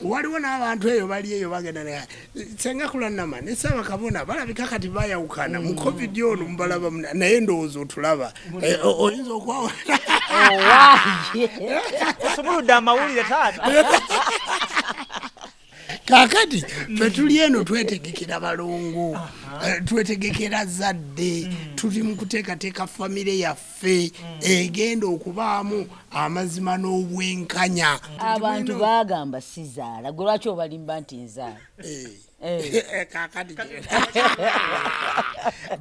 waliwo n'abantu eyo bali eyo bagenda ne Senga Kulanama ne Saba Kabona balabika kati bayawukana mu covid ono mubalaba naye ndowooza otulaba oyinza okwawo osobuludde amawulire taata kakati fe tuli eno twetegekera balongo twetegekera zadde tuli mu kuteekateeka famire yaffe egenda okubaamu amazima n'obwenkanya abantu bagamba sizaala gwe lwaki obalimba nti nzaala kakati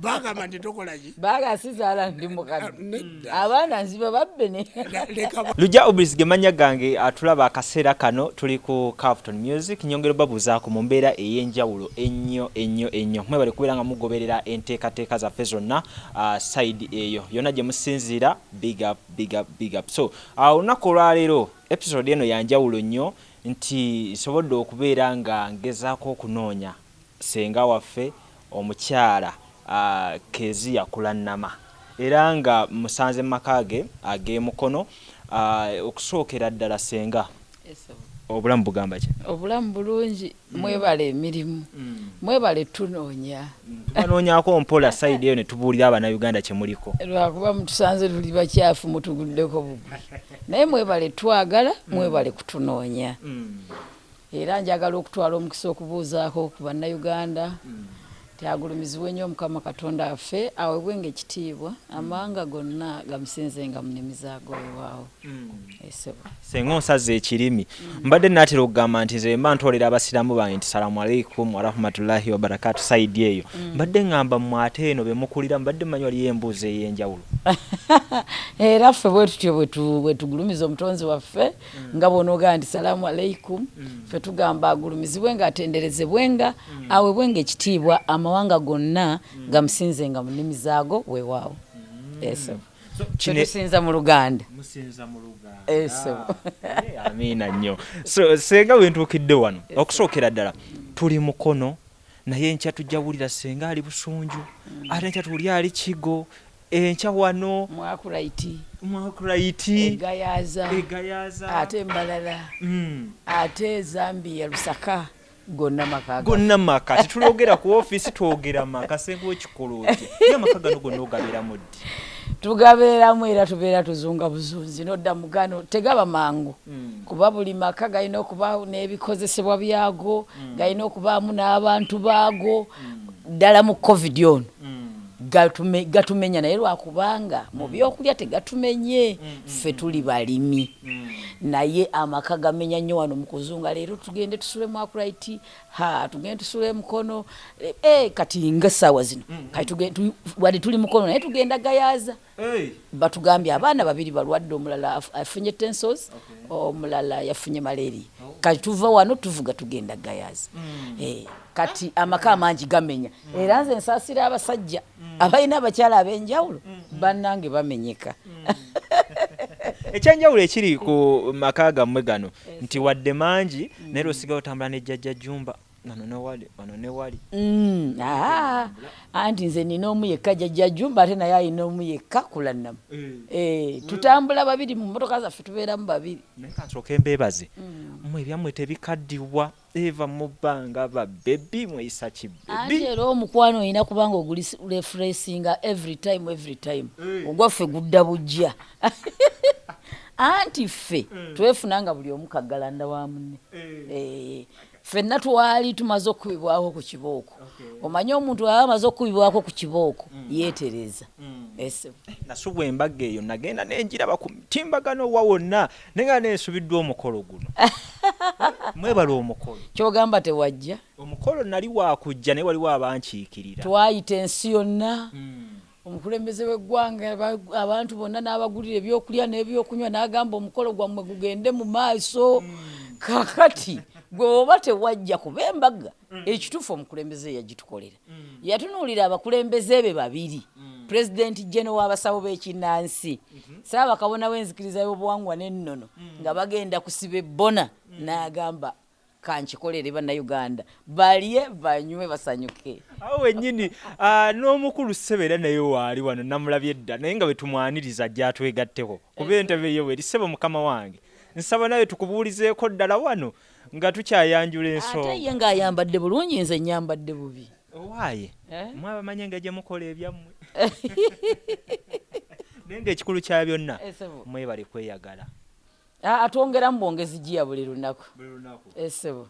bagamba nti tokolaki baga sizaala ndi mukadde abaana nziba babbene Lujja Obris gemanya gange atulaba akaseera kano tuli ku Carlton Music nyongero babuzaako mu mbeera ey'enjawulo ennyo mwebale kubeera nga mugoberera enteekateeka zaffe zonna side eyo yonna gye musinziira big up so olunaku olwaleero episode eno yanjawulo nnyo nti nsobodde okubeera nga ngezaako okunoonya senga waffe omukyala Jjaja Kulanama era nga musanze makage ag'emukono okusookera ddala senga obulamu bugamba ki obulamu bulungi mwebale emirimu mwebale tunoonya banoonyako mpola side eyo ne tubuulira Abannayuganda kye muliko lwakuba mutusanze tuli bakyafu mutuguddeko bugwi naye mwebale twagala mwebale kutunoonya era njagala okutwala omukisa okubuuzaako ku Bannayuganda tyagulumizibwe nnyo Mukama Katonda waffe aweebwe ng'ekitiibwa amawanga gonna gamusinzenga mu nnimi zaago ewaawo senga onsaze ekirimi mbadde naatera okugamba nti nze mba ntwolera abasiraamu bange nti salaamu alaikum warahmatullahi wabarakatu saidi eyo mbadde ngamba mwate eno be mukulira mbadde mmanyi waliyo embuuzi ey'enjawulo era ffe bwe tutyo bwe tugulumiza omutonzi waffe nga bw'onoogaa nti salaamu alaikum ffe tugamba agulumizibwe ng'atenderezebwenga aweebwe ng'ekitiibwa amawanga gonna gamusinzenga mu nnimi zaago weewaawo tusinza mu Luganda amiina nnyo so senga wentuukidde wano okusookera ddala tuli mukono naye enkya tujjawulira senga ali Busunju ate enkya tuli ali Kigo enkya wano Mwakulaiti Egayaza ate Mbalala ate Zambia Lusaka gonna maka titulogera ku office twogera maka senga okikola otya ye amaka gano gonna ogabeeramu ddi tugabeeramu era tubeera tuzunga buzunzi nodda mugano tegaba mangu kuba buli maka galina okuba n'ebikozesebwa byago galina okubaamu n'abantu baago ddala mu covid ono gatumenya naye lwakubanga mu byokulya tegatumenye ffe tuli balimi naye amaka gamenya nnyo wano mu kuzunga leero tugende tusule Mwakulaiti tugende tusule Mukono kati ng'essaawa zino wadde tuli Mukono naye tugenda Gayaza batugambye abaana babiri balwadde omulala afunye tensos omulala yafunye malaria kati tuva wano tuvuga tugenda Gayaza kati amaka amangi gamenya era nze nsaasira abasajja abalina abakyala ab'enjawulo bannange bamenyeka ekyanjawulo ekiri ku maka gammwe gano nti wadde mangi naye osigawo otambula ne Jjaja Jumba wano ne wali anti nze nina omu yekka Jjaja Jumba ate naye alina omu yekka Kulanama tutambula babiri mu mmotoka zaffe tubeeramu babiri naye kansooka embeebaze mmwe ebyammwe tebikaddibwa eva mu bbanga babbebi mweyisa kibbebi anti era omukwano olina kubanga ogulifreshinga every time ogwaffe gudda bujja anti ffe twefunanga buli omu kaggalanda wa munne ffenna twali tumaze okukubibwako ku kibooko omanye omuntu aba amaze okukubibwako ku kibooko yeetereza nasubwa embaga eyo nagenda nenjiraba ku mitimbagano wa wonna naye nga neesubiddwa omukolo guno mwebala omukolo kyogamba tewajja omukolo nali wakujja naye waliwo abankiikirira twayita ensi yonna omukulembeze w'eggwanga abantu bonna n'abagulira ebyokulya n'ebyokunywa n'agamba omukolo gwammwe gugende mu maaso kakati gwe oba tewajja kuba embaga ekituufu omukulembeze yagitukolera yatunuulira abakulembeze be babiri pulezidenti jeno w'abasawo b'ekinnansi Ssaabakabona w'enzikiriza y'obuwangwa n'ennono nga bagenda kusiba ebbona n'agamba kankikolere Bannayuganda balye banywe basanyuke awo wennyini n'omukulu Ssebera naye waali wano namulabye dda naye nga bwe tumwaniriza gy'atwegatteko kuba entebe yo eri Ssebo mukama wange nsaba nawe tukubuulizeeko ddala wano nga tukyayanjula ensonga ate ye ng'ayambadde bulungi nze nyambadde bubi owaaye mwe abamanye nga gye mukola ebyammwe naye ng'ekikulu kya byonna mwebale kweyagala atwongeramu bwongezi giya buli lunaku esebo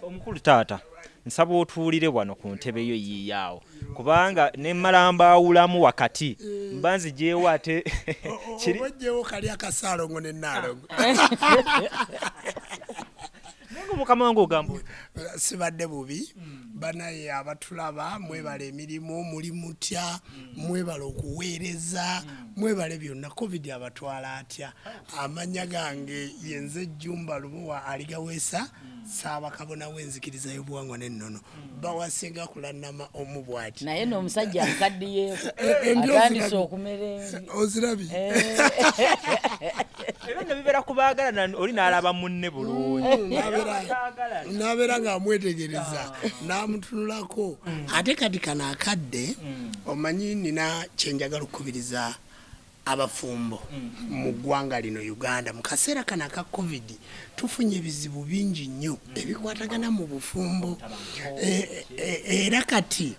omukulu taata nsaba otuulire wano ku ntebe yo yiiyaawo kubanga ne mmala mbaawulamu wakati mba nzigyewo ate obojjewo kali akasaalongo n'ennaalongo nange mukama wange ogamba sibadde bubi banaye abatulaba mwebala emirimu muli mutya mwebala okuweereza mwebale byonna covid abatwala atya amanya gange yenze Jjumba Lumuwa aligaweesa Ssaabakabona w'enzikiriza y'obuwangwa n'ennono bawa Senga Kulanama omubwati naye n'omusajja akaddiyeeko atandise okumera ozirabye era ne bibeera kubaagala oli n'alaba munne bulungi n'abeera ng'amwetegereza n'amutunulako ate kati kano akadde omanyi nina kyenjagala okukubiriza abafumbo mu ggwanga lino Uganda mu kaseera kano aka covid tufunye ebizibu bingi nnyo ebikwatagana mu bufumbo era kati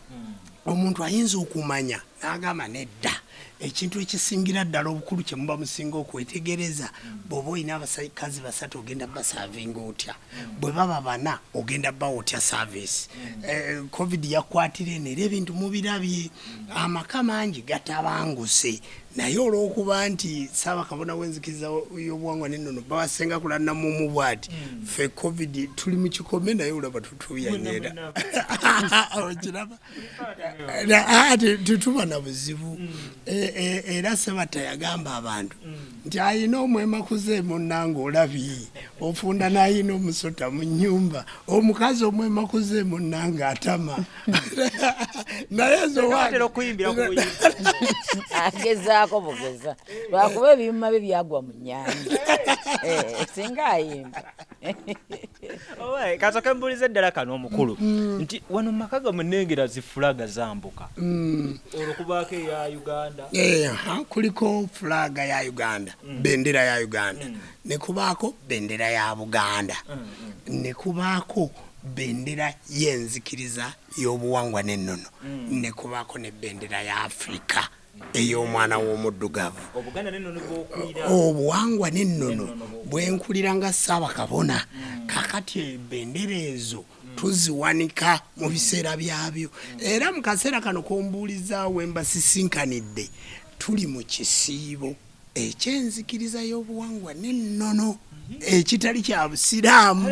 omuntu ayinza okumanya n'agamba nedda ekintu ekisingira ddala obukulu kye muba musinga okwetegereza bw'oba olina abasakazi basatu ogenda basaavinga otya bwe baba bana ogenda bawa otya service covid yakwatira eno era ebintu mubirabye amaka mangi gatabanguse naye olw'okuba nti Ssaabakabona w'enzikiriza y'obuwangwa n'ennono bawa Senga Kulanama omubwati ffe covid tuli mu kikome naye olaba tutuyanyera okiraba tetuba na buzibu era Ssebatta yagamba abantu nti ayina omwema kuzeemu nnanga olabye ofunda n'ayina omusota mu nnyumba omukazi omwema kuzeemu nnanga atama naye agezaako bugeza lwakuba ebyuma bye byagwa mu nnyanja singa ayimba kasooke mbuulize eddala kano omukulu nti wano mumaka gammwe nnengera zifulaga zambuka olwo kubaako eya Uganda kuliko fulaga ya Uganda bendera ya Uganda ne kubaako bendera ya Buganda ne kubaako bendera y'enzikiriza y'obuwangwa n'ennono ne kubaako ne bendera ya Afrika ey'omwana w'omuddugavu obuwangwa n'ennono bwenkulira nga Ssaabakabona kakati ebendera ezo tuziwanika mu biseera byabyo era mu kaseera kano kombuuliza we mbasisinkanidde tuli mu kisiibo eky'enzikiriza y'obuwangwa n'ennono ekitali kya busiraamu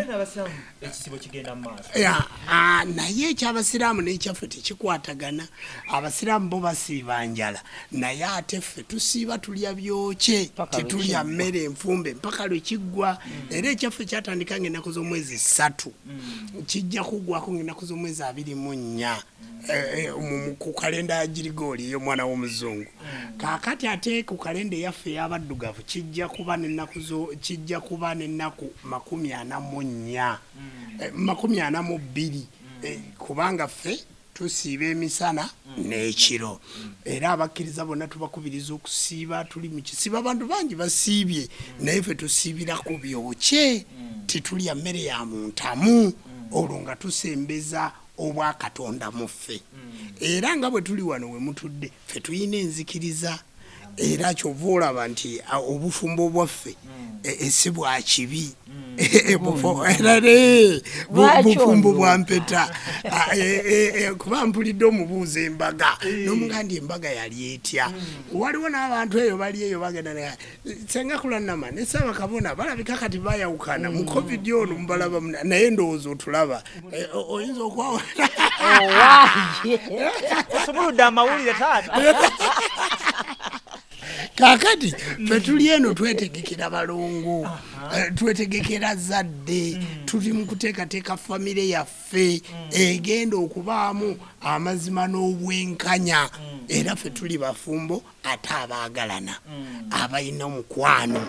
naye ekyabasiraamu n'ekyaffe tekikwatagana abasiraamu bo basiiba njala naye ate ffe tusiiba tulya byokye tetulya mmere enfumbe mpaka lwe kiggwa era ekyaffe kyatandika ng'ennaku z'omwezi 3 kijja kuggwako ng'ennaku z'omwezi 24 ku kalenda ya Girigooli ey'omwana w'omuzungu kaakati ate ku kalenda eyaffe ey'abaddugavu kijja kuba n'ennaku 44 kubanga ffe tusiiba emisana n'ekiro era abakkiriza bonna tubakubiriza okusiiba tuli mu kisiibo abantu bangi basiibye naye ffe tusiibira ku byokye tetulya mmere ya muntamu olwo nga tusembeza obwa Katonda mu ffe era nga bwe tuli wano we mutudde ffe tuyina enzikiriza era kyova olaba nti obufumbo bwaffe esi bwa kibi bufumbo bwa mpeta kuba mpulidde omubuuza embaga n'omugandi embaga yali etya waliwo n'abantu eyo bali eyo bagenda Senga Kulanama ne Ssaabakabona balabika kati bayawukana mu covid ono mubalaba naye ndowooza otulaba oyinza okwawa osobuludde amawulire taata kakati ffe tuli eno twetegekera balongo twetegekera zadde tuli mu kuteekateeka famire yaffe egenda okubaamu amazima n'obwenkanya era ffe tuli bafumbo ate abaagalana abalina omukwano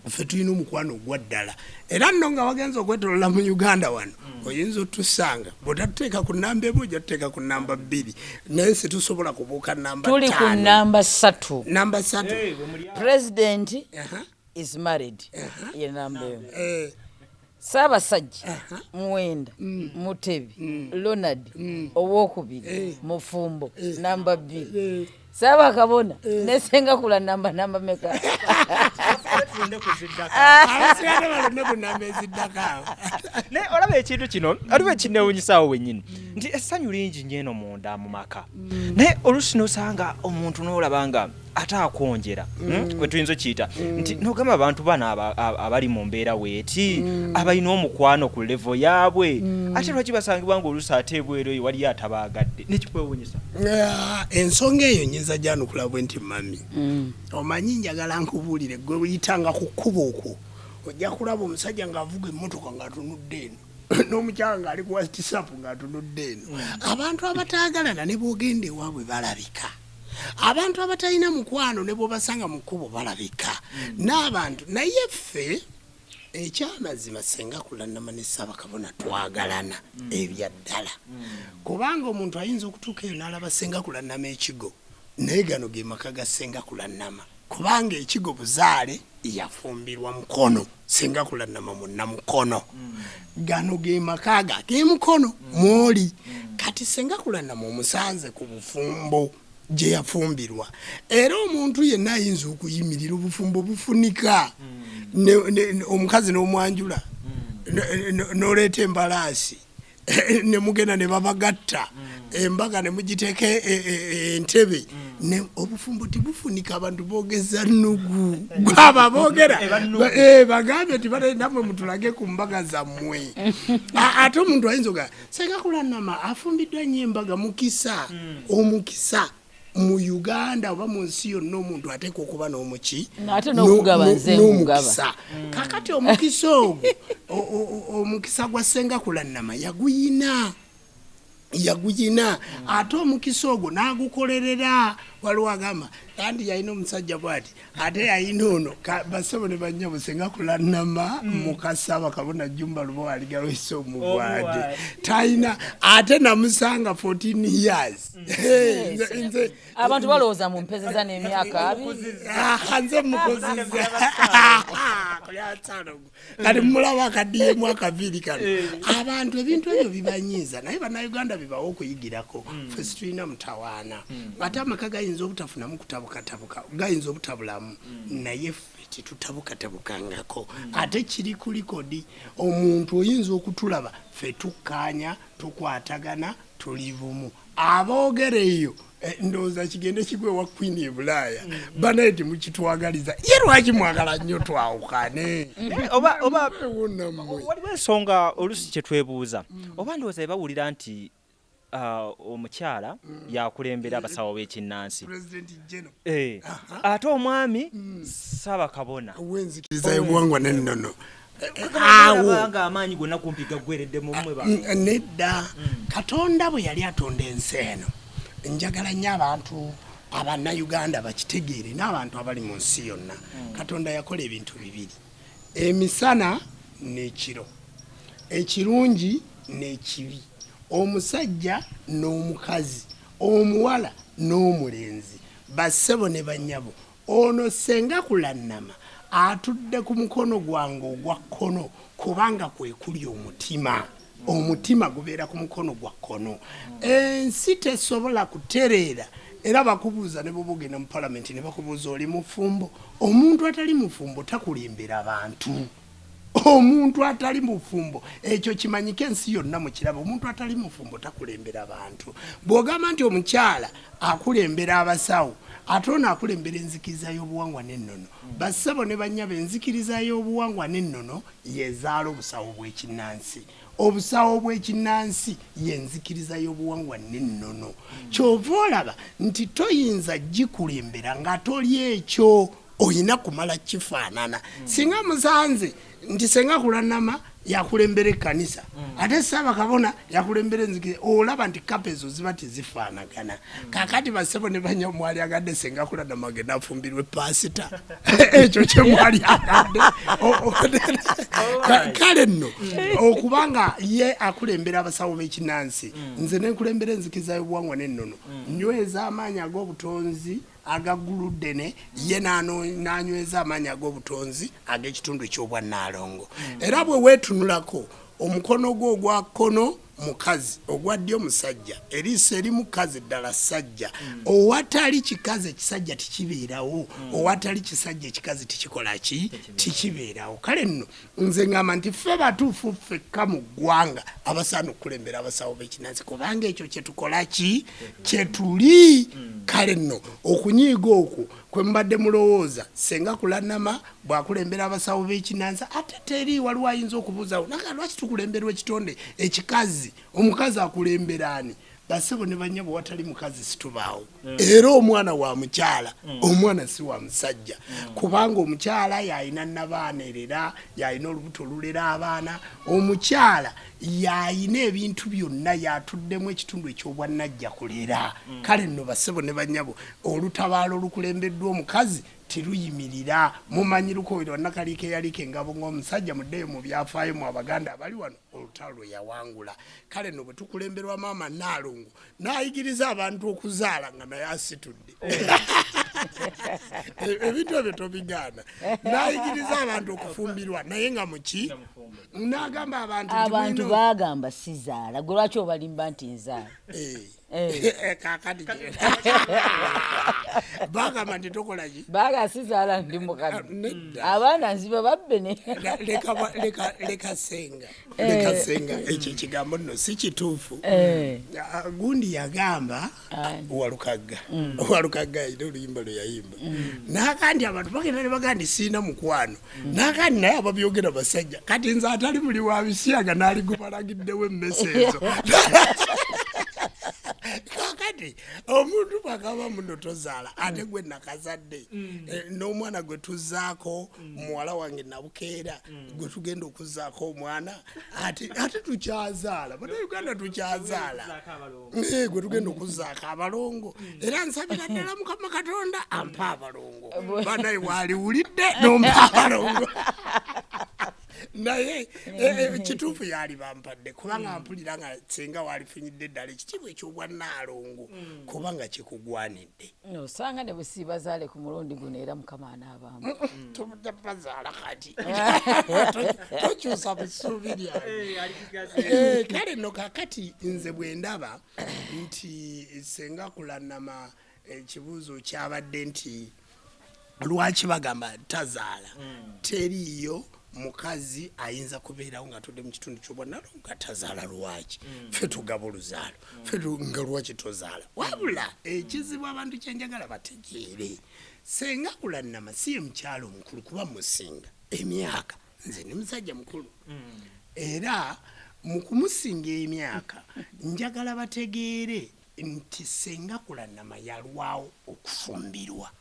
ffe tulina omukwano ogwa ddala era nno nga wagenza okwetolola mu Uganda wano oyinza otusanga bw'otatuteeka ku nnamba emu ojja tuteeka ku nnamba 2 naye situsobola kubuuka nnamba 5 tuli ku nnamba 3 nnamba 3 president is married ye namba Ssaabasajja Muwenda Mutebi Ronald Owokubiri Mufumbo namba 2 Ssaabakabona ne Senga Kulanama namba meka ne olaba ekintu kino aliwo ekinewunyisaawo wennyini nti essanyu lingi nnyo eno munda mu maka naye oluusi nosanga omuntu n'olabanga ate akwonjera bwe tuyinza okiyita nti nogamba abantu bano abali mu mbeera weeti abalina omukwano ku levo yaabwe ate lwaki basangibwa nga oluusi ate ebweru eyo waliyo atabaagadde nekikwewunyisa ensonga eyo nyinza gyanukula bwe nti mami omanyi njagala nkubuulire gwe uyitanga ku kkubo okwo ojja kulaba omusajja ng'avuga emmotoka ng'atunudde eno n'omukyala ng'ali ku whatsapp ng'atunudde eno abantu abataagalana ne boogenda ewaabwe balabika abantu abatalina mukwano ne bw'obasanga mu kkubo balabika n'abantu naye ffe ekyamazima Senga Kulanama ne Ssaabakabona twagalana ebyaddala kubanga omuntu ayinza okutuuka eyo n'alaba Senga Kulanama ekigo naye gano ge maka ga Senga Kulanama kubanga ekigo buzaale yafumbirwa mukono Senga Kulanama munna mukono gano ge maka ge mukono mwoli kati Senga Kulanama omusanze ku bufumbo gye yafumbirwa era omuntu yenna ayinza okuyimirira obufumbo bufunika omukazi n'omwanjula n'oleeta embalaasi ne mugenda ne babagatta embaga ne mugiteeka entebe obufumbo tibufunika abantu boogeza nnugu gwaba boogera bagambe nti namwe mutulage ku mbaga zammwe ate omuntu ayinza oga Senga Kulanama afumbiddwa nnyo embaga mukisa omukisa mu Uganda oba mu nsi yonna omuntu ateeka okuba n'omuki n'omukisa kakati omukisa ogwo omukisa gwa Senga Kulanama yaguyina ate omukisa ogwo n'agukolerera waliwo agamba kandi yalina omusajja bw'ati ate yalina ono basebo ne bannyabo Senga Kulanama mukasa Bakabona Jjumba lubo aligalwisa omugwade talina ate namusanga 14 years abantu balowooza mu mpezeza n'emyaka nze mukoziza kati mulaba akaddiyemu akaviiri kano abantu ebintu ebyo bibanyiiza naye bannayuganda bibawa okuyigirako ffe situlina mutawaana ate amaka gayinza obutafunamu kutabukatabuka gayinza obutabulamu naye ffe tetutabukatabukangako ate kiri ku likodi omuntu oyinza okutulaba ffe tukkaanya tukwatagana tuli bumu aboogera eyo ndowooza kigende kigwe wa Queen e Bulaaya banaye temukitwagaliza ye lwaki mwagala nnyo twawukane oba waliwo ensonga oluusi kye twebuuza oba ndowooza ebawulira nti omukyala yakulembera abasawo b'ekinnansi ate omwami Ssaabakabona wenzikiriza y'obuwangwa n'ennono abanga amaanyi gonna kumpi gaggweredde mu mmwe nedda Katonda bwe yali atonda ensi eno njagala nnyo abantu abannayuganda bakitegeere n'abantu abali mu nsi yonna Katonda yakola ebintu bibiri emisana n'ekiro ekirungi n'ekibi omusajja n'omukazi omuwala n'omulenzi bassebo ne bannyabo ono Senga Kulanama atudde ku mukono gwange ogwa kkono kubanga kwe kuli omutima gubeera ku mukono gwa kkono ensi tesobola kutereera era bakubuuza ne bobogenda mu palamenti ne bakubuuza oli mufumbo omuntu atali mufumbo takulembera abantu omuntu atali mufumbo ekyo kimanyike ensi yonna mu kirabo omuntu atali mufumbo takulembera abantu bw'ogamba nti omukyala akulembera abasawo ate ono akulembera enzikiriza y'obuwangwa n'ennono bassebo ne bannyabo enzikiriza y'obuwangwa n'ennono yezaala obusawo bw'ekinnansi obusawo bw'ekinnansi yenzikiriza y'obuwangwa n'ennono kyova olaba nti toyinza gikulembera nga toli ekyo oyina kumala kifaanana singa musanze nti Senga Kulanama yakulembera ekkanisa ate Ssaabakabona yakulembera enzikiriza olaba nti kapa ezo ziba tezifaanagana kakati bassebo ne banya mwali agadde Senga Kulanama agenda afumbirwe paasita ekyo kye mwali agadde kale nno okubanga ye akulembera abasawo b'ekinnansi nze ne nkulembera enzikiriza y'obuwangwa n'ennono nyweza amaanyi ag'obutonzi agagguluddene ye n'anyweza amaanyi ag'obutonzi ag'ekitundu eky'obwannaalongo era bwe weetunulako omukono gwo ogwa kkono mukazi ogwa ddyo musajja eriiso eri mukazi ddala ssajja owatali kikazi ekisajja tikibeerawo owatali kisajja ekikazi tikikola ki tikibeerawo kale nno nze ngamba nti ffe batuufu ffekka mu ggwanga abasaana okukulembera abasawo b'ekinansi kubanga ekyo kyetukola ki kyetuli kale nno okunyiiga okwo kwe mbadde mulowooza Senga Kulanama bw'akulembera abasawo b'ekinansi ate teri waliwo ayinza okubuuzawo naga lwaki tukulemberwa ekitonde ekikazi omukazi akulembera ani basebo ne banyabo watali mukazi situbaawo era omwana wa mukyala omwana si wa musajja kubanga omukyala yayina nabaanerera yayina olubuto olulera abaana omukyala yayina ebintu byonna yatuddemu ekitundu eky'obwannajja kulera kale nno basebo ne banyabo olutabaalo olukulembeddwa omukazi tiruyimirira mumanyi lukowera nakaliike yaliko engabo ng'omusajja muddeyo mu byafaayo mu abaganda abali wano olutalo lwe yawangula kale nno bwe tukulemberwa maama Naalongo n'ayigiriza abantu okuzaala nga naye asitudde ebintu ebyo tobigaana n'ayigiriza abantu okufumbirwa naye nga muki n'agamba abantu baagamba sizaala gwe lwaki obalimba nti nzaala kakati bagamba nti tokolaki baga sizaala ndi mukadde abaana nziba babbene leka senga ekyo ekigambo nno si kituufu gundi yagamba walukagga ayina oluyimba lwe yayimba nakandi abantu bagenda ne bagamba nti siina mukwano nakandi naye ababyogera basajja kati nze atali muli wa bisiyaga n'aligupalagiddewo emmese ezo kakati omuntu bw'agamba muno tozaala ate gwe nakazadde n'omwana gwe tuzaako muwala wange nabukeera gwe tugenda okuzaako omwana ate tukyazaala bannayuganda tukyazaala gwe tugenda okuzaako abalongo era nsabira ddala Mukama Katonda ampa abalongo banaye waliwulidde n'ompa abalongo naye kituufu yali bampadde kubanga mpulira nga Senga walifunyidde ddala ekitiibwa eky'obwannaalongo kubanga kikugwanidde osanga ne bwesiibazaale ku mulundi guno era Mukama anaabamu bazaala kati tokyusa busuubi lyange kale nno kakati nze bwe ndaba nti Senga Kulanama ekibuuzo kyabadde nti lwaki bagamba tazaala teriiyo mukazi ayinza kubeerawo nga tudde mu kitundu ky'obwannaalongo nga tazaala lwaki ffe tugaba oluzaalo ffe nga lwaki tozaala wabula ekizibu abantu kyenjagala bategeere Senga Kulanama si ye mukyalo omukulu kuba musinga emyaka nze ne musajja mukulu era mu kumusinga emyaka njagala bategeere nti Senga Kulanama yalwawo okufumbirwa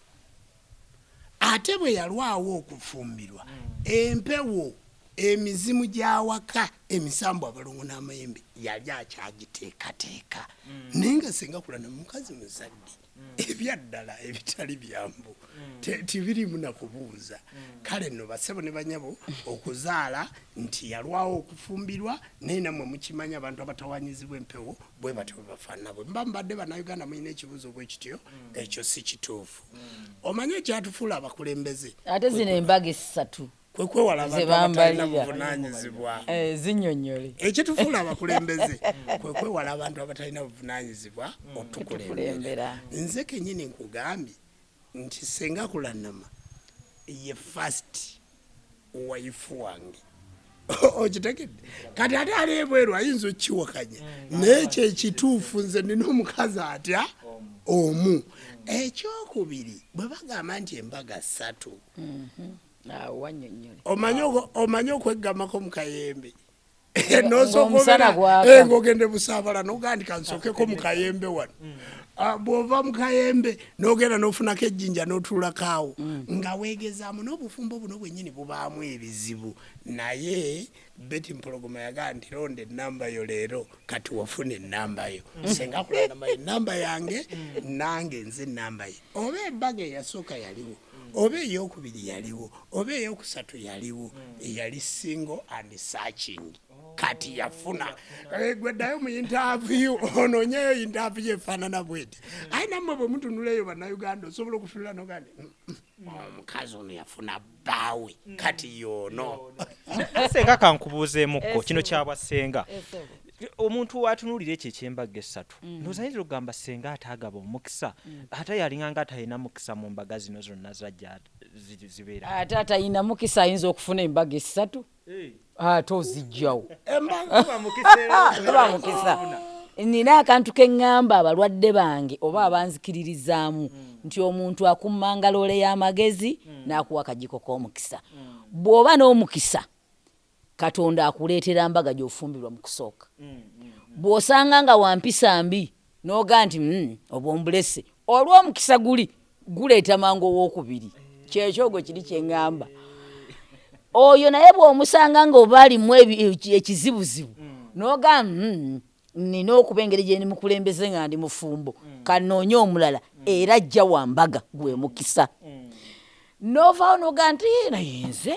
ate bwe yalwawo okufumbirwa empewo emizimu gy'awaka emisambu abalongo n'amayembe yali akyagiteekateeka naye nga Senga Kulanama mukazi muzadde ebyaddala ebitali byambu tibirimu nakubuuza kale nno basebo ne banyabo okuzaala nti yalwawo okufumbirwa naye nammwe mukimanya abantu abatawanyizibwa empewo bwe batyo bwe bafaanana bwe mba mbadde bannayuganda muyina ekibuuzo bwe kityo ekyo si kituufu omanye ekyatufuula abakulembeze ate zino embaga essatu kwe kwewala abantu abatalina buvunaanyizibwa zinyonyole ekitufuula abakulembeze kwe kwewala abantu abatalina buvunaanyizibwa otukulembera nze kennyini nkugambye nti Senga Kulanama ye first wife wange okitegedde kati ate ali ebweru ayinza okukiwakanya naye ekyo ekituufu nze nina omukazi atya omu ekyokubiri bwe bagamba nti embaga ssatu omanyi okwegamako mu kayembe ng'ogende busaabala n'ogandika nsokeko mu kayembe wano bw'ova mu kayembe n'ogenda n'ofunako ejjinja n'otuulako awo nga weegezaamu n'obufumbo buno bwennyini bubaamu ebizibu naye Betty Mpologoma yagaa nti londa ennamba yo leero kati wafuna ennamba yo Senga Kulanama ennamba yange nange nze ennamba ye oba ebbaga eyasooka yaliwo oba eyokubiri yaliwo oba eyokusatu yaliwo eyali single and searching kati yafuna gweddayo mu interview ononyeyo interview efaanana bweti aye nammwe bwe mutunuleyo bannayuganda osobola okutunula nogandi omukazi ono yafuna bbaawe kati yoono Senga kankubuuzeemukko kino kyabwa Senga omuntu atunulira ekyo ekyembaga essatu ndowooza yinza okugamba Senga ate agaba omukisa ate yalinganga atalina mukisa mu mbaga zino zonna zajja zibeera ate atalina mukisa ayinza okufuna embaga essatu ate ozijjawo kuba mukisa nina akantu keŋŋamba abalwadde bange oba abanzikiririzaamu nti omuntu akummanga loole y'amagezi n'akuwa akajiko k'omukisa bw'oba n'omukisa Katonda akuleetera mbaga gy'ofumbirwa mu kusooka bw'osanga nga wampisa mbi n'oga nti obwombulese olw'omukisa guleeta mangu ow'okubiri kyekyo gwe kiri kyeŋŋamba oyo naye bw'omusanga ng'oba alimu ekizibuzibu n'oga nina okuba engeri gye ndimukulembeze nga ndi mufumbo kanoonye omulala era ajja wambaga gwe mukisa n'ovaawo n'oga nti naye nze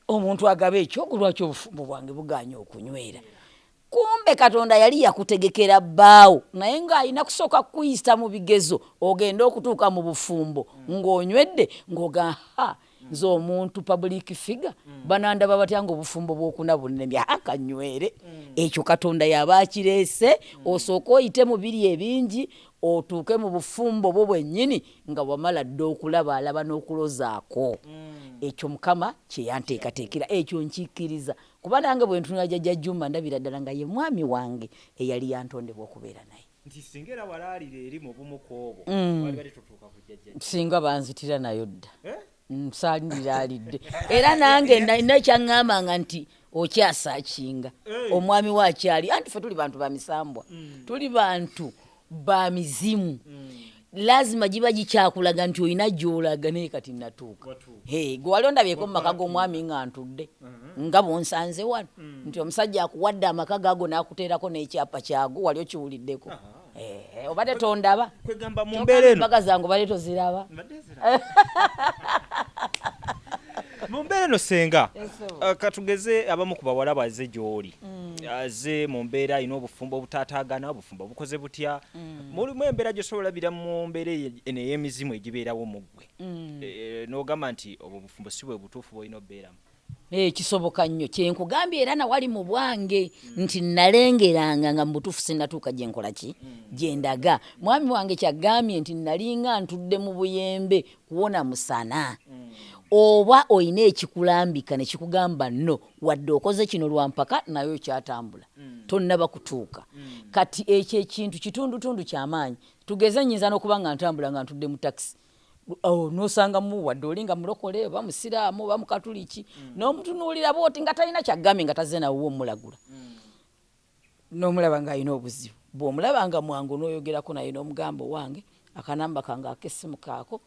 omuntu agaba ekyogo lwaki obufumbo bwange buganya okunywera kumbe Katonda yali yakutegekera bbaawo naye ng'alina kusooka kuyisa mu bigezo ogenda okutuuka mu bufumbo ng'onywedde ng'oga nze omuntu public figure banandaba batya nga obufumbo bw'okuna bunnemye akanywere ekyo Katonda yaba akireese osooka oyite mu biri ebingi otuuke mu bufumbo bwo bwennyini nga wamala dde okulaba alaba n'okulozaako ekyo Mukama kye yanteekateekera ekyo nkikkiriza kuba nange bwe ntunula Jjaja Jumba ndabira ddala nga ye mwami wange eyali yantondebwa okubeera naye nti singa era walaalira eri mu bumu ku obwo wali bali tutuuka ku Jjaja singa banzitira nayo dda nsaaliraalidde era nange nalina kyaŋŋambanga nti okyasaakinga omwami waakyali anti ffe tuli bantu ba misambwa tuli bantu ba mizimu lazima giba gikyakulaga nti olina gy'olaga naye kati natuuka gwe wali ondabyeko mu maka g'omwami nga ntudde nga bonsanze wano nti omusajja akuwadde amaka gaago n'akuteerako n'ekyapa kyago wali okiwuliddeko obadde tondaba kwegamba mu mbeera eno embaga zange obadde toziraba mu mbeera eno Senga katugeze abamu ku bawala bazze gy'oli aze mu mbeera alina obufumbo obutaataagana obufumbo bukoze butya mulimu embeera gy'osobola bira mu mbeera eno ey'emizimu egibeerawo mu ggwe n'ogamba nti obwo obufumbo si bwe butuufu bw'olina obbeeramu kisoboka nnyo kyenkugambye era nawali mu bwange nti nalengeranga nga mu butuufu sinnatuuka gye nkola ki gye ndaga mwami wange kyagambye nti nalinga ntudde mu buyembe kuwona musana oba oyina ekikulambika ne kikugamba nno wadde okoze kino lwampaka nayo kyatambula tonnaba kutuuka kati ekyo ekintu kitundutundu ky'amaanyi tugeze nnyinza n'okuba nga ntambula nga ntudde mu takisi n'osangamu wadde olinga mulokole oba musiraamu oba mukatuliki n'omutunuulira booti nga talina kyagambye nga tazze nawe omulagula n'omulaba ng'alina obuzibu bw'omulaba nga mwangu n'oyogerako naye n'omugamba wange akanamba kange ak'essimu kaako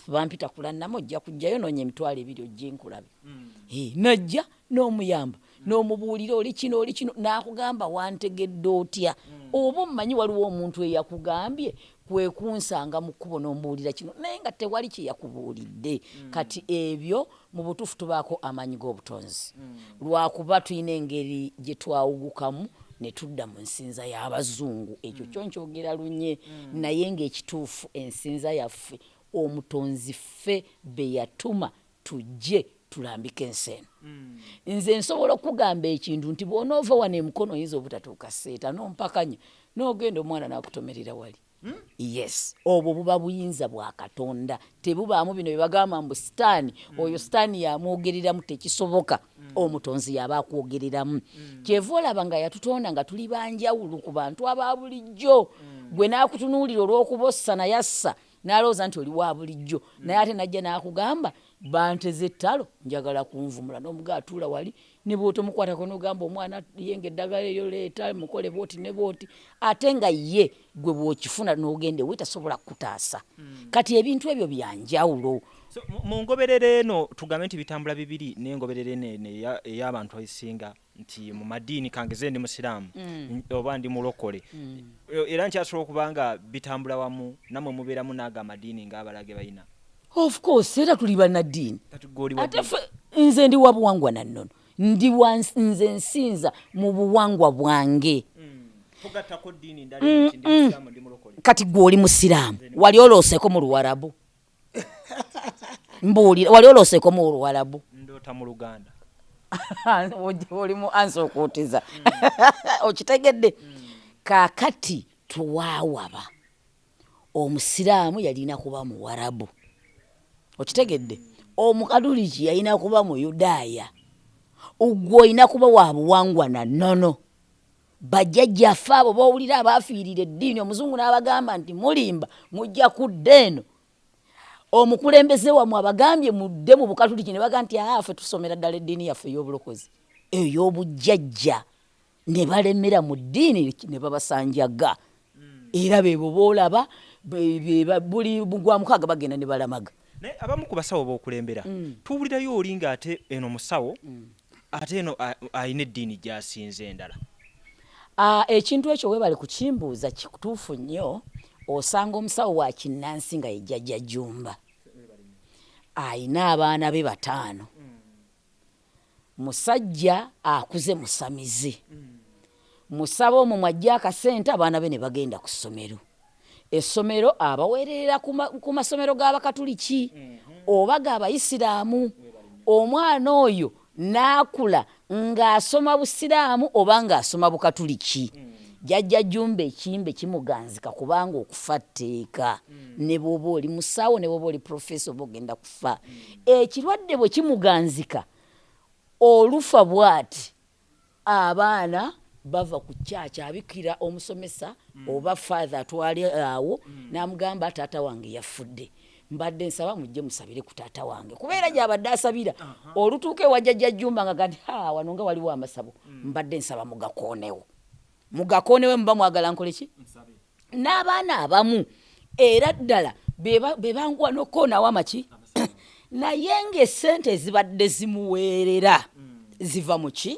bampita kulannamo ojja kujjayo noonya emitwalo 2 ojje nkulabe najja n'omuyamba n'omubuulira oli kino n'akugamba wantegedde otya oba omumanyi waliwo omuntu eyakugambye kwe kunsanga mu kkubo n'ombuulira kino naye nga tewali kye yakubuulidde kati ebyo mu butuufu tubaako amaanyi g'obutonzi lwakuba tulina engeri gye twawugukamu ne tudda mu nsinza y'abazungu ekyo kyo nkyogera lunye naye ng'ekituufu ensinza yaffe omutonzi ffe be yatuma tujje tulambike ensi eno nze nsobola okugamba ekintu nti bw'onoova wano emikono oyinza obutatuuka seeta n'ompakanya n'ogenda omwana n'akutomerera wali yes obwo buba buyinza bwa Katonda tebubaamu bino bye bagamba mbu sitaani oyo sitaani yamwogereramu tekisoboka omutonzi yaba akwogereramu kyeva olaba nga yatutonda nga tuli banjawulo ku bantu aba bulijjo gwe n'akutunuulira olw'okuba ossa naye assa n'alowooza nti oli wa bulijjo naye ate najja n'akugamba banteze ettalo njagala kunvumula n'omugaa atuula wali ne bw'otomukwatako n'ogamba omwana yenga eddagala eyo leeta mukole booti ne booti ate nga ye gwe bw'okifuna n'ogende wetasobola kutaasa kati ebintu ebyo byanjawulo mu ngoberere eno tugambe nti bitambula bibiri n'engoberere eno ey'abantu esinga nti mu madiini kangeze ndi musiraamu oba ndi mulokole era nkyasobola okuba nga bitambula wamu namwe mubeeramu n'ago amadiini ng'abalage balina of course era tuli bannaddiini ate nze ndi wabuwangwa nannono ndi nze nsinza mu buwangwa bwange. Kati gwe oli musiraamu wali olooseko mu Luwarabu? Mbuulira, wali olooseko mu Luwarabu? Ndoota mu Luganda. Oli mu ansa okwotiza. Okitegedde? Kaakati tuwaawaba omusiraamu yalina kuba mu Warabu. Okitegedde? Omukatuliki yalina kuba mu Yudaaya. Gwe olina kuba wa buwangwa na nnono. Bajjajjaffe abo bowulira abaafiirira eddiini, omuzungu n'abagamba nti mulimba mujja kudda eno. Omukulembeze wammwe abagambye mudde mu bukatuliki ne baga nti ffe tusomera ddala eddiini yaffe ey'obulokozi ey'obujjajja, ne balemera mu ddiini ne babasanjaga. Era beebo boolaba buli gwa mukaaga bagenda ne balamaga. Naye abamu ku basawo b'okulembera tuwulirayo olinga ate eno musawo ate eno ayina eddiini gy'asinze endala. Ekintu ekyo weebale kukimbuuza kituufu nnyo. Osanga omusawo wa kinnansi nga ye Jjaja Jumba ayina abaana be 5. Musajja akuze musamize. Musaba omwo mwajja akasente abaana be ne bagenda ku ssomero. Essomero abaweerera ku masomero g'Abakatuliki oba g'Abayisiraamu. Omwana oyo n'akula ng'asoma Busiraamu oba ng'asoma Bukatuliki. Jjaja Jumba ekimbe kimuganzika kubanga okufa tteeka. Ne bw'oba oli musawo ne bw'oba oli professor oba ogenda kufa. Ekirwadde bwe kimuganzika olufa bw'ati abaana bava ku kyakya abikira omusomesa oba father atwale awo n'amugamba taata wange yafudde. Mbadde nsaba mujje musabire ku taata wange. Kubeera gy'abadde asabira olutuuka ewa Jjaja Jumba nga gati wano nga waliwo amasabo. Mbadde nsaba mugakoonewo. Mugakoonewe muba mwagala nkole ki? N'abaana abamu era ddala be banguwa n'okoonawo amaki? Naye ng'essente ezibadde zimuweerera ziva mu ki?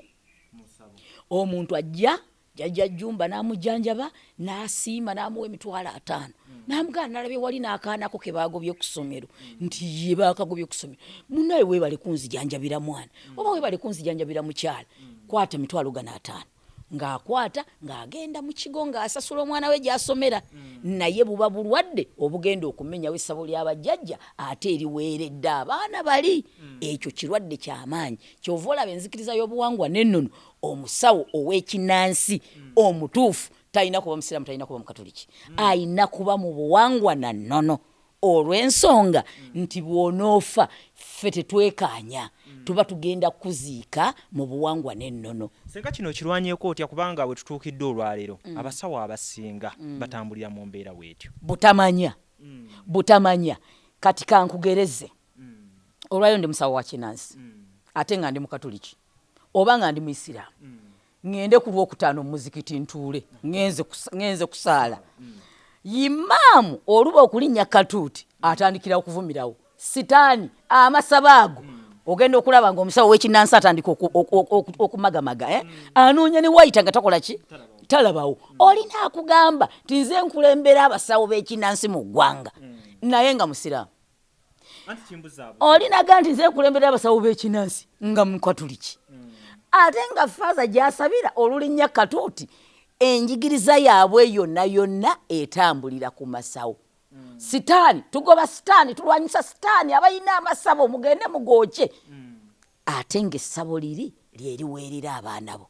Omuntu ajja Jjaja Jumba n'amujjanjaba n'asiima n'amuwa emitwalo 5. N'amugamba nalabye wali n'akaanako ke baagobye ku ssomero nti ye baakagobye ku ssomero. Munnaye weebale kunzijanjabira mwana oba weebale kunzijanjabira mukyala. Kwata emitwalo gano 5. Ng'akwata ng'agenda mu kigo ng'asasula omwana we gy'asomera. Naye buba bulwadde obugenda okumenyawo essabo ly'abajjajja ate eriweeredde abaana bali. Ekyo kirwadde ky'amaanyi. Kyova olaba enzikiriza y'obuwangwa n'ennono. Omusawo ow'ekinnansi omutuufu talina kuba musiraamu, talina kuba mukatuliki. Ayina kuba mu buwangwa na nnono. Olw'ensonga nti bw'onoofa ffe tetwekaanya. Tuba tugenda kuziika mu buwangwa n'ennono. Senga kino kirwanyeeko otya kubanga bwe tutuukidde olwaleero abasawo abasinga batambulira mu mbeera bw'etyo. Butamanya. Kati kankugereze. Olwayo ndi musawo wa kinnansi ate nga ndi mukatuliki oba nga ndi muisiraamu. Ngende ku Lwokutaano mu muzikiti ntuule ngenze kusaala. Imaamu oluba okulinnya katuuti atandikira okuvumirawo. Sitaani amasaba ago ogenda okulaba ng'omusawo w'ekinnansi atandika okumagamaga. Anoonya ne wayita nga takola ki? Talabawo. Olina akugamba nti nze nkulembera abasawo b'ekinnansi mu ggwanga naye nga musiraamu. Olina gamba nti nze nkulembera abasawo b'ekinnansi nga mukatuliki. Ate nga faaza gy'asabira olulinnya katuuti enjigiriza yaabwe yonna etambulira ku masawo. Sitaani tugoba sitaani tulwanyisa sitaani abayina amasabo mugende mugooche. Ate ng'essabo liri lyeriweerera abaana bo.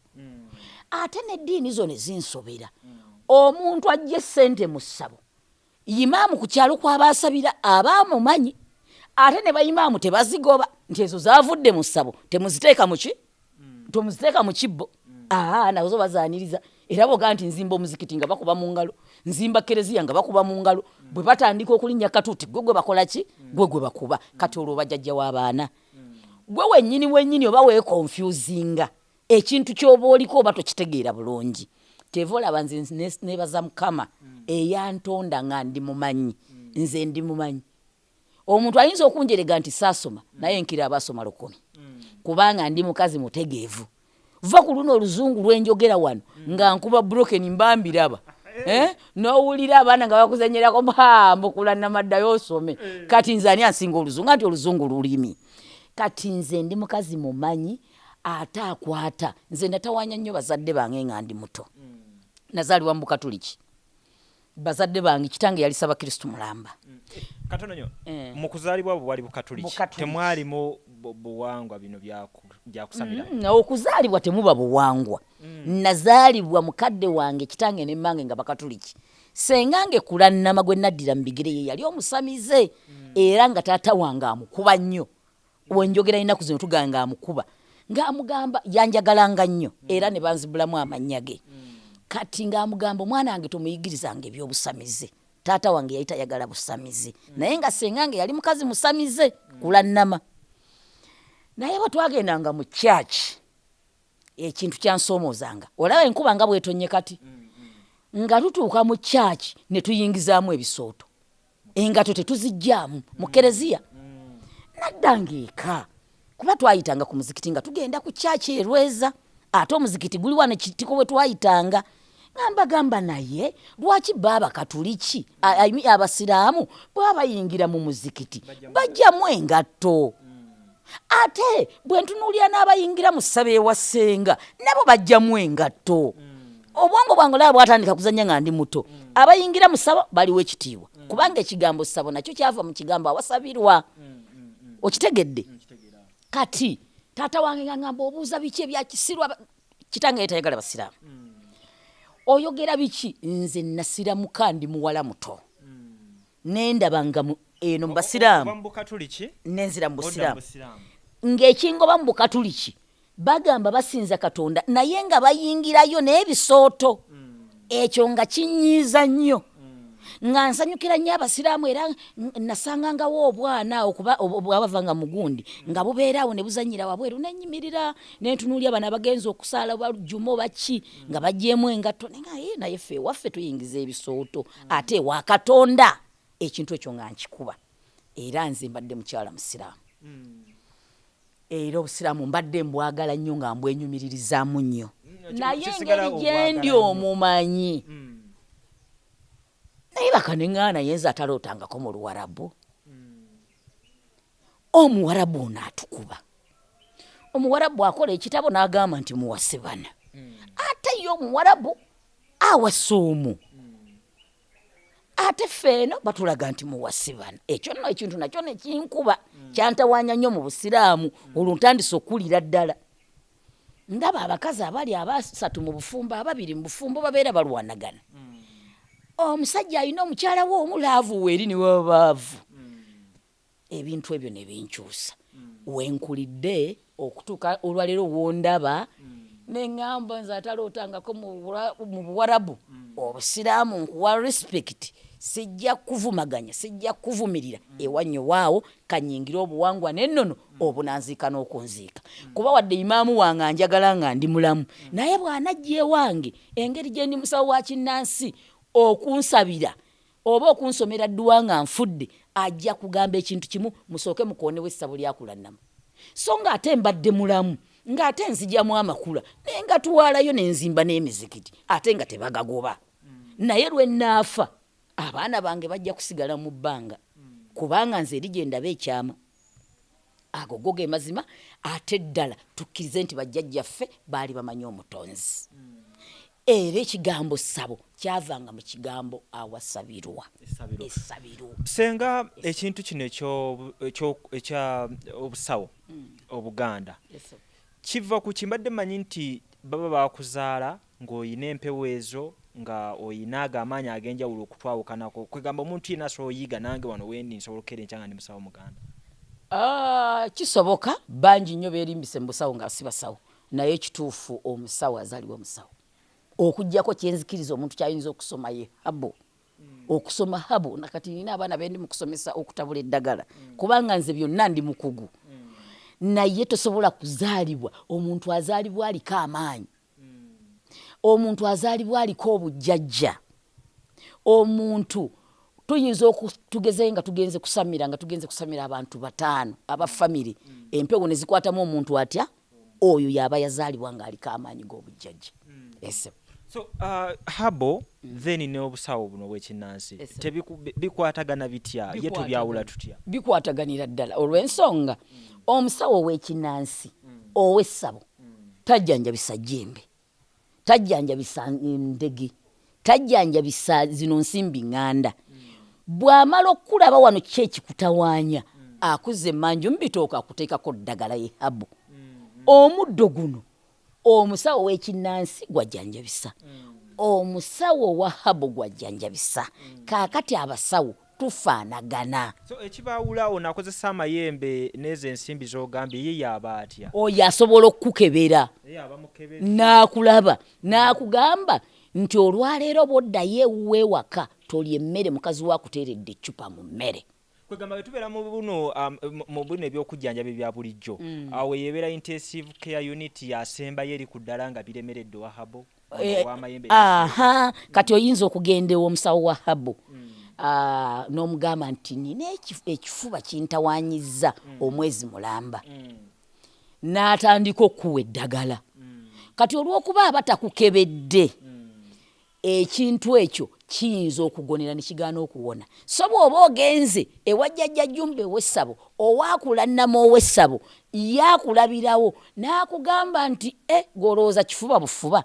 Ate n'eddiini zo ne zinsobera. Omuntu ajja ssente mu ssabo. Imaamu ku kyalo kw'abaasabira abaamumanyi. Ate ne bayimaamu tebazigoba nti ezo zaavudde mu ssabo temuziteeka mu ki? Tomuziteeka mu kibbo. Nazo bazaaniriza. Era boga nti nzimba omuzikiti nga bakuba mu ngalo. Nzimba kereziya nga bakuba mu ngalo. Bwe batandika okulinnya katuuti gwe bakola ki? Gwe bakuba. Kati olwo bajjajja w'abaana. Gwe wennyini oba weekonfuzinga. Ekintu ky'oba oliko oba tokitegeera bulungi. Teva olaba nze neebaza Mukama eyantonda nga ndi mumanyi. Nze ndi mumanyi. Omuntu ayinza okunjerega nti saasoma naye nkira abasoma 10. Kubanga ndi mukazi mutegeevu. Va ku luno oluzungu lwenjogera wano nga nkuba broken mbambiraba. N'owulira abaana nga bakuzanyerako mbukula namaddayo osome. Kati nze ani ansinga oluzungu? Anti oluzungu lulimi. Kati nze ndi mukazi mumanyi ate akwata nze natawanya nnyo bazadde bange nga ndi muto nazaalibwa mu Bukatuliki bazadde bange kitange yali saba Kristo mulamba katono nyo mu kuzaalibwa bwe wali Bukatuliki temwalimu buwangwa bino byakusamira okuzaalibwa temuba buwangwa nazaalibwa mukadde wange kitange ne mmange nga Bakatuliki Senga Kulanama gwe naddira mu bigere ye yali omusamize era nga taata wange amukuba nnyo wenjogera ennaku zino tuganga amukuba ng'amugamba yanjagalanga nnyo era ne banzibulamu amannya ge kati ng'amugamba omwana wange tomuyigirizanga ebyobusamize taata wange yali tayagala busamize naye nga Senga yali mukazi musamize Kulanama naye bwe twagendanga mu church ekintu kyansoomozanga olaba enkuba nga bwetonye kati nga tutuuka mu church ne tuyingizaamu ebisooto engato tetuzijjaamu mu kereziya naddanga eka kuba twayitanga ku muzikiti nga tugenda ku church erweza ate omuzikiti guli wano kitiko bwe twayitanga ngambagamba naye lwaki baba Katuliki abasiraamu bwe bayingira mu muzikiti bajjamu engatto ate bwe ntunuulira n'abayingira mu ssabo ewa Senga nabo bajjamu engatto obwongo bwange olaba bwatandika kuzannya nga ndi muto abayingira mu ssabo baliwo ekitiibwa kubanga ekigambo ssabo nakyo kyava mu kigambo awasabirwa okitegedde kati taata wange ngamba obuuza biki ebyakisirwa kitange yetayagala basiraamu oyogera biki nze nasira mukandi muwala muto nendabanga eno mu basiraamu nenzira mu busiraamu ng'ekingoba mu Bukatuliki bagamba basinza Katonda naye nga bayingirayo n'ebisooto ekyo nga kinyiiza nnyo nga nsanyukira nnyo abasiraamu era nasangangawo obwana okuba obwabavanga mugundi nga bubeeraawo ne buzanyira wabweru nenyimirira nentunuulya bano abagenzi okusaala balujuma baki nga bajjeemu engatto naye ffe waffe tuyingiza ebisooto ate wa Katonda ekintu ekyo nga nkikuba era nze mbadde mukyala musiraamu era obusiraamu mbadde mbwagala nnyo nga mbwenyumiririzaamu nnyo naye ngeri gyendi omumanyi naye bakaneŋŋaana yenza atalootangako mu Luwarabu Omuwarabu ono atukuba Omuwarabu akola ekitabo n'agamba nti muwasibana ate ye Omuwarabu awasa omu ate feeno batulaga nti muwasibana ekyo nno ekintu nakyo nekinkuba kyantawaanya nnyo mu busiraamu olwo ntandise okuwulira ddala ndaba abakazi abali abasatu mu bufumbo ababiri mu bufumbo babeera balwanagana omusajja alina omukyala we omulaavu weeri ne wabaavu ebintu ebyo ne binkyusa wenkulidde okutuuka olwaleero wondaba neŋŋamba nze atalootangako mu Buwarabu obusiraamu nkuwa respect sijja kuvumaganya sijja kuvumirira ewannyo waawo kanyingira obuwangwa n'ennono obunanziika n'okunziika kuba wadde imaamu wange anjagala nga ndi mulamu naye bw'anajja ewange engeri gye ndi musawo wa kinnansi okunsabira oba okunsomera dduwa nga nfudde ajja kugamba ekintu kimu musooke mukoonewo essabo lya Kulanama so ng'ate mbadde mulamu ng'ate nzijamu amakula naye nga tuwaalayo n'enzimba n'emizikiti ate nga tebagagoba naye lwe naafa abaana bange bajja kusigala mu bbanga kubanga nze eri gye ndaba ekyama ago go ge mazima ate ddala tukkirize nti bajjajjaffe baali bamanyi omutonzi era ekigambo ssabo kyavanga mu kigambo awasabirwa essabiro Senga ekintu kino ekya obusawo Obuganda kiva ku kimbadde manyi nti baba bakuzaala ng'oyina empewo ezo nga oyina agamaanyi ag'enjawulo okutwawukanako kwegamba omuntu yina asobola oyiga nange wano wendi nsobola okukera enkya ndi musawo Muganda kisoboka bangi nnyo beerimbise mu busawo nga si basawo naye ekituufu omusawo azaalibwa omusawo okuggyako kyenzikiriza omuntu kyayinza okusoma ye habo okusoma habo nakati nina abaana bendi mu kusomesa okutabula eddagala kubanga nze byonna ndi mukugu naye tosobola kuzaalibwa omuntu azaalibwa aliko amaanyi omuntu azaalibwa aliko obujjajja omuntu tuyinza okutugeze nga tugenze kusamira abantu bataano aba family empewo ne zikwatamu omuntu atya oyo yaba yazaalibwa nga aliko amaanyi g'obujjajja ese so habo then n'obusawo buno bw'ekinnansi bikwatagana bitya ye tubyawula tutya bikwataganira ddala olw'ensonga omusawo w'ekinnansi ow'essabo tajjanjabisa jjembe, tajjanjabisa ndege, tajjanjabisa zino nsimbi ŋŋanda. Bw'amala okulaba wano ki ekikutawaanya akuze emmanju mubitooka akuteekako ddagala yehabu. Omuddo guno omusawo w'ekinnansi gwajjanjabisa, omusawo wa habu gwajjanjabisa. Kaakati abasawo tufaanagana. So ekibaawula ono akozesa amayembe n'ezo ensimbi z'ogambye ye yaaba atya? Oyo asobola okukukebera n'akulaba n'akugamba nti olwaleero bw'oddayo ewuwe ewaka tolya emmere mukazi waakuteeredde eccupa mu mmere. Kwegamba betubeera mu buno ebyokujjanjaba ebya bulijjo awo yebeera intensive care unit yasembayo eri ku ddala nga biremeredde wa habo w'amayembe. Kati oyinza okugenda ew'omusawo wa habo n'omugamba nti nina ekifuba kintawaanyizza omwezi mulamba, n'atandika okuwa eddagala. Kati olw'okuba abatakukebedde ekintu ekyo kiyinza okugonera ne kigaana okuwona. So bw'oba ogenze ewa Jjaja Jumba ew'essabo owaakulannama ow'essabo yaakulabirawo n'akugamba nti golowooza kifuba bufuba.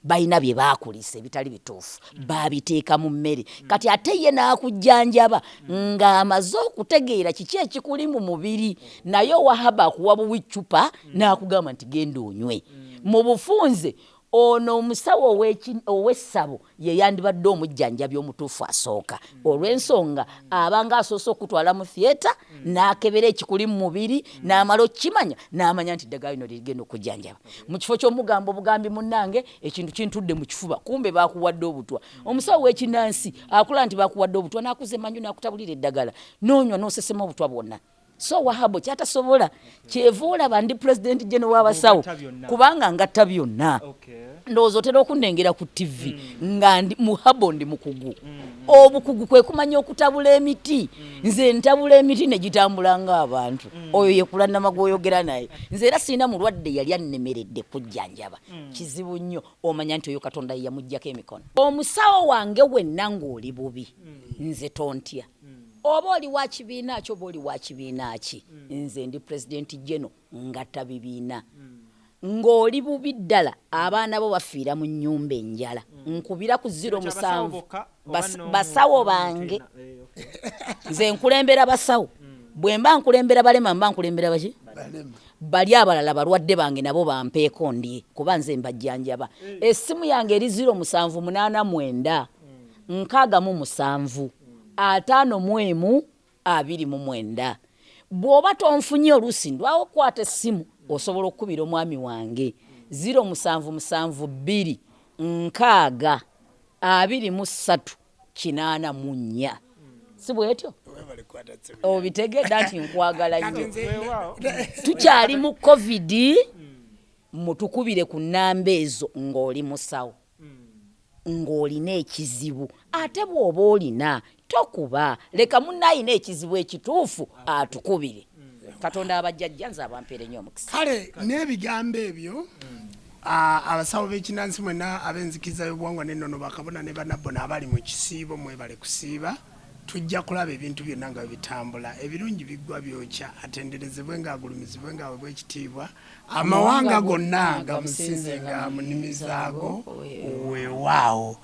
Balina bye baakulisa ebitali bituufu baabiteeka mu mmere. Kati ate ye n'akujjanjaba ng'amaze okutegeera kiki ekikuli mu mubiri, naye owahaba akuwa buwiccupa n'akugamba nti genda onywe. Mu bufunze ono omusawo ow'essabo ye yandibadde omujjanjabi omutuufu asooka, olw'ensonga abanga asoose okutwala mu theatre n'akebera ekikuli mu mubiri n'amala okukimanya n'amanya nti ddagala lino ligenda okujjanjaba. Mu kifo ky'omugamba obugambi munnange ekintu kintudde mu kifuba, kumbe baakuwadde obutwa. Omusawo w'ekinnansi akulaba nti baakuwadde obutwa n'akuza emmanju n'akutabulira eddagala n'onywa n'osesema obutwa bwonna. So wahabo kyatasobola kyeva olaba ndi president general w'abasawo kubanga ngatta byonna. Ndowooza otera okunnengera ku TV nga ndi muhabo ndi mukugu. Obukugu kwe kumanya okutabula emiti. Nze ntabula emiti ne gitambula ng'abantu. Oyo ye Kulanama gw'oyogera naye. Nze era sirina mulwadde yali annemeredde kujjanjaba. Kizibu nnyo omanya nti oyo Katonda ye yamuggyako emikono. Omusawo wange wenna ng'oli bubi nze tontya. Oba oli wa kibiina ki oba oli wa kibiina ki, nze ndi president general ngatta bibiina. Ng'oli bubi ddala abaana bo bafiira mu nnyumba enjala. Nkubira ku 07 basawo bange. Nze nkulembera basawo. Bwe mba nkulembera balema mba nkulembera baki? Bali abalala balwadde bange nabo bampeeko ndi kuba nze mbajjanjaba. Essimu yange eri 0789 657 529. Bw'oba tonfunye oluusi ndwawo okukwata essimu osobola okukubira omwami wange 0772 623 si bwetyo obitegedde nti nkwagala nnyo. Tukyali mu covid mutukubire ku nnamba ezo ng'oli musawo ng'olina ekizibu. Ate bw'oba olina tokuba, leka munnayina ekizibu ekituufu atukubire. Katonda abajjajja nze abampeere nnyo omukisa. Kale n'ebigambo ebyo abasawo b'ekinnansi mwenna ab'enzikiriza y'obuwangwa n'ennono bakabona ne bannabona abali mu kisiibo mwebale kusiiba, tujja kulaba ebintu byonna nga bitambula, ebirungi biggwa byokya, atenderezebwe ng'agulumizibwe ng'aweebwa ekitiibwa, amawanga gonna gamusinzenga mu nnimi zaago weewaawo.